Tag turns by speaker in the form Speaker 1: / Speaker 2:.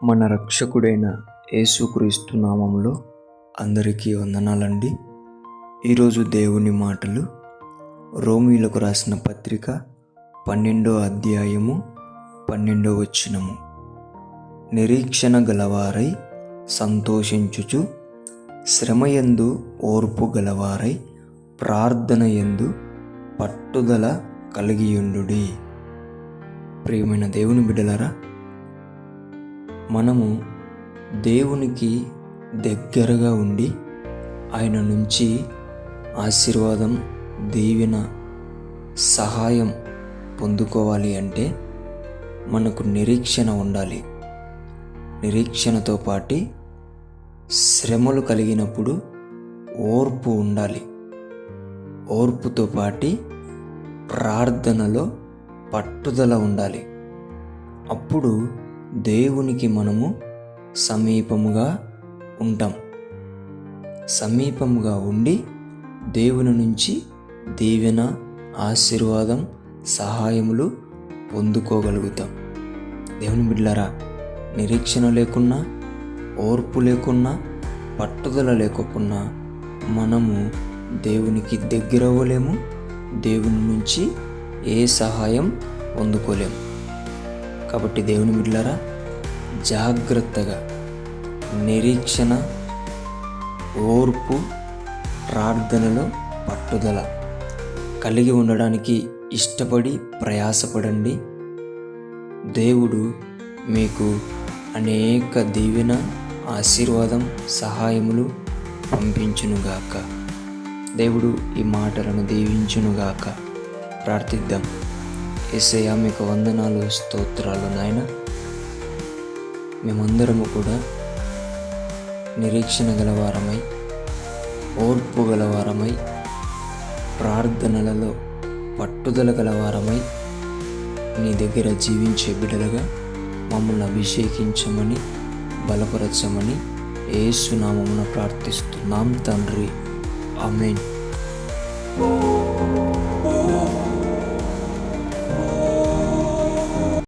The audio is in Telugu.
Speaker 1: మన రక్షకుడైన యేసుక్రీస్తు నామములో అందరికీ వందనాలండి. ఈరోజు దేవుని మాటలు రోమీయులకు రాసిన పత్రిక 12వ అధ్యాయము 12వ వచనము. నిరీక్షణ గలవారై సంతోషించుచు, శ్రమయందు ఓర్పు గలవారై, ప్రార్థనయందు పట్టుదల కలిగియుండుడి. ప్రియమైన దేవుని బిడ్డలారా, మనము దేవునికి దగ్గరగా ఉండి ఆయన నుంచి ఆశీర్వాదం, దీవెన, సహాయం పొందుకోవాలి అంటే మనకు నిరీక్షణ ఉండాలి. నిరీక్షణతో పాటు శ్రమలు కలిగినప్పుడు ఓర్పు ఉండాలి. ఓర్పుతో పాటు ప్రార్థనలో పట్టుదల ఉండాలి. అప్పుడు దేవునికి మనము సమీపముగా ఉంటాం. సమీపముగా ఉండి దేవుని నుంచి దీవెన, ఆశీర్వాదం, సహాయములు పొందుకోగలుగుతాం. దేవుని బిడ్డలారా, నిరీక్షణ లేకున్నా, ఓర్పు లేకున్నా, పట్టుదల లేకపోయినా మనము దేవునికి దగ్గర అవ్వలేము. దేవుని నుంచి ఏ సహాయం పొందుకోలేము. కాబట్టి దేవుని బిడ్డలారా, జాగ్రత్తగా నిరీక్షణ, ఓర్పు, ప్రార్థనలో పట్టుదల కలిగి ఉండడానికి ఇష్టపడి ప్రయాసపడండి. దేవుడు మీకు అనేక దీవెన, ఆశీర్వాదం, సహాయములు పంపించునుగాక. దేవుడు ఈ మాటలను దీవించునుగాక. ప్రార్థిద్దాం. యేసయ్యా, మీకు వందనాలు, స్తోత్రాలు నాయన. మేమందరము కూడా నిరీక్షణ గలవారమై, ఓర్పు గలవారమై, ప్రార్థనలలో పట్టుదల గలవారమై నీ దగ్గర జీవించే బిడ్డలుగా మమ్మల్ని అభిషేకించమని, బలపరచమని యేసు నామమున ప్రార్థిస్తున్నాం తండ్రి. ఆమేన్.